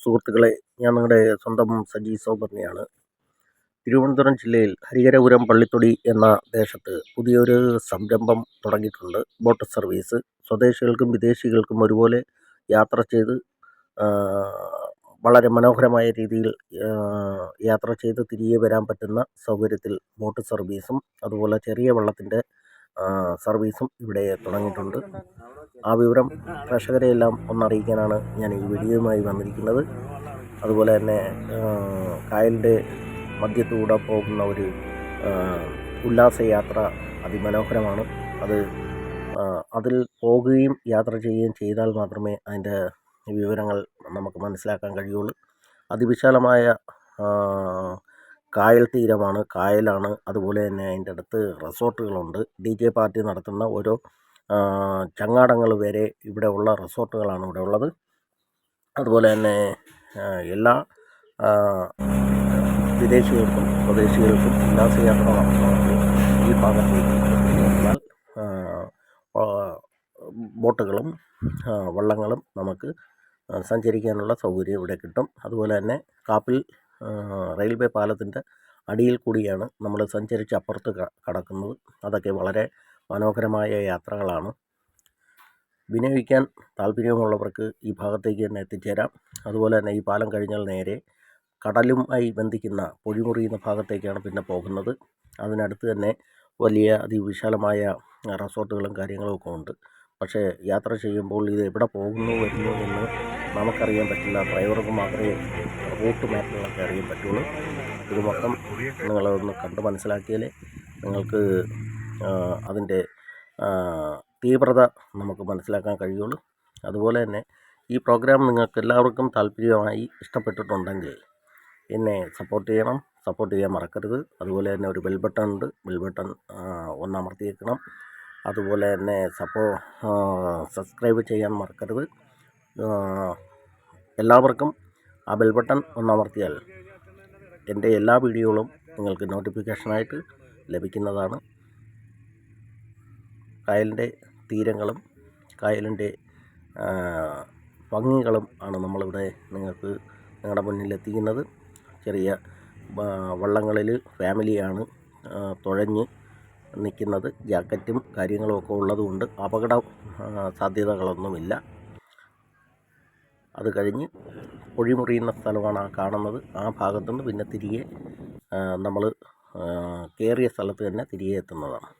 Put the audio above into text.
സുഹൃത്തുക്കളെ, ഞാൻ നിങ്ങളുടെ സ്വന്തം സജി സൗപർണിയാണ്. തിരുവനന്തപുരം ജില്ലയിൽ ഹരിഹരപുരം പള്ളിത്തൊടി എന്ന ദേശത്ത് പുതിയൊരു സംരംഭം തുടങ്ങിയിട്ടുണ്ട്. ബോട്ട് സർവീസ് സ്വദേശികൾക്കും വിദേശികൾക്കും ഒരുപോലെ യാത്ര ചെയ്ത് വളരെ മനോഹരമായ രീതിയിൽ യാത്ര ചെയ്ത് തിരികെ വരാൻ പറ്റുന്ന സൗകര്യത്തിൽ ബോട്ട് സർവീസും അതുപോലെ ചെറിയ വള്ളത്തിൻ്റെ സർവീസും ഇവിടെ തുടങ്ങിയിട്ടുണ്ട്. ആ വിവരം പ്രേക്ഷകരെയെല്ലാം ഒന്നറിയിക്കാനാണ് ഞാൻ ഈ വീഡിയോയുമായി വന്നിരിക്കുന്നത്. അതുപോലെ തന്നെ കായലിൻ്റെ മധ്യത്തൂടെ പോകുന്ന ഒരു ഉല്ലാസയാത്ര അതിമനോഹരമാണ്. അതിൽ പോകുകയും യാത്ര ചെയ്യുകയും ചെയ്താൽ മാത്രമേ അതിൻ്റെ വിവരങ്ങൾ നമുക്ക് മനസ്സിലാക്കാൻ കഴിയുള്ളൂ. അതിവിശാലമായ കായൽ തീരമാണ്, കായലാണ്. അതുപോലെ തന്നെ അതിൻ്റെ അടുത്ത് റിസോർട്ടുകളുണ്ട്. DJ പാർട്ടി നടത്തുന്ന ഓരോ ചങ്ങാടങ്ങൾ വരെ ഇവിടെ ഉള്ള റിസോർട്ടുകളാണ് ഇവിടെ ഉള്ളത്. അതുപോലെ തന്നെ എല്ലാ വിദേശികൾക്കും സ്വദേശികൾക്കും ഉല്ലാസയാത്ര നടത്തുന്നവർക്ക് ഈ ഭാഗത്തേക്ക് വന്നാൽ ബോട്ടുകളും വള്ളങ്ങളും നമുക്ക് സഞ്ചരിക്കാനുള്ള സൗകര്യം ഇവിടെ കിട്ടും. അതുപോലെ തന്നെ കാപ്പിൽ റെയിൽവേ പാലത്തിൻ്റെ അടിയിൽ കൂടിയാണ് നമ്മൾ സഞ്ചരിച്ച് അപ്പുറത്ത് കടക്കുന്നത്. അതൊക്കെ വളരെ മനോഹരമായ യാത്രകളാണ്. വിനയിക്കാൻ താല്പര്യമുള്ളവർക്ക് ഈ ഭാഗത്തേക്ക് തന്നെ എത്തിച്ചേരാം. അതുപോലെ തന്നെ ഈ പാലം കഴിഞ്ഞാൽ നേരെ കടലുമായി ബന്ധിക്കുന്ന പൊഴിമുറി എന്ന ഭാഗത്തേക്കാണ് പിന്നെ പോകുന്നത്. അതിനടുത്ത് തന്നെ വലിയ അതിവിശാലമായ റിസോർട്ടുകളും കാര്യങ്ങളും ഒക്കെ ഉണ്ട്. പക്ഷേ യാത്ര ചെയ്യുമ്പോൾ ഇത് എവിടെ പോകുന്നു വരുന്നു എന്ന് നമുക്കറിയാൻ പറ്റില്ല. ഡ്രൈവർക്ക് മാത്രമേ റൂട്ട് മാപ്പുകളൊക്കെ അറിയാൻ പറ്റുള്ളൂ. ഇത് മൊത്തം നിങ്ങളൊന്ന് കണ്ട് മനസ്സിലാക്കിയാലേ നിങ്ങൾക്ക് അതിൻ്റെ തീവ്രത നമുക്ക് മനസ്സിലാക്കാൻ കഴിയുള്ളൂ. അതുപോലെ തന്നെ ഈ പ്രോഗ്രാം നിങ്ങൾക്ക് എല്ലാവർക്കും താല്പര്യമായി ഇഷ്ടപ്പെട്ടിട്ടുണ്ടെങ്കിൽ എന്നെ സപ്പോർട്ട് ചെയ്യണം. സപ്പോർട്ട് ചെയ്യാൻ മറക്കരുത്. അതുപോലെ തന്നെ ഒരു ബെൽ ബട്ടൺ ഉണ്ട്, ബെൽ ബട്ടൺ ഒന്ന് അമർത്തിയേക്കണം. അതുപോലെ തന്നെ സബ്സ്ക്രൈബ് ചെയ്യാൻ മറക്കരുത്. എല്ലാവർക്കും ആ ബെൽ ബട്ടൺ ഒന്ന് അമർത്തിയാൽ എൻ്റെ എല്ലാ വീഡിയോകളും നിങ്ങൾക്ക് നോട്ടിഫിക്കേഷനായിട്ട് ലഭിക്കുന്നതാണ്. കായലിൻ്റെ തീരങ്ങളും കായലിൻ്റെ ഭംഗികളും ആണ് നമ്മളിവിടെ നിങ്ങളുടെ മുന്നിലെത്തിക്കുന്നത്. ചെറിയ വള്ളങ്ങളിൽ ഫാമിലിയാണ് തുഴഞ്ഞ് നിൽക്കുന്നത്. ജാക്കറ്റും കാര്യങ്ങളും ഒക്കെ ഉള്ളതുകൊണ്ട് അപകട സാധ്യതകളൊന്നുമില്ല. അത് കഴിഞ്ഞ് പൊഴിമുറിയുന്ന സ്ഥലമാണ് ആ കാണുന്നത്. ആ ഭാഗത്തുനിന്ന് പിന്നെ തിരികെ നമ്മൾ കയറിയ സ്ഥലത്ത് തന്നെ തിരികെ എത്തുന്നതാണ്.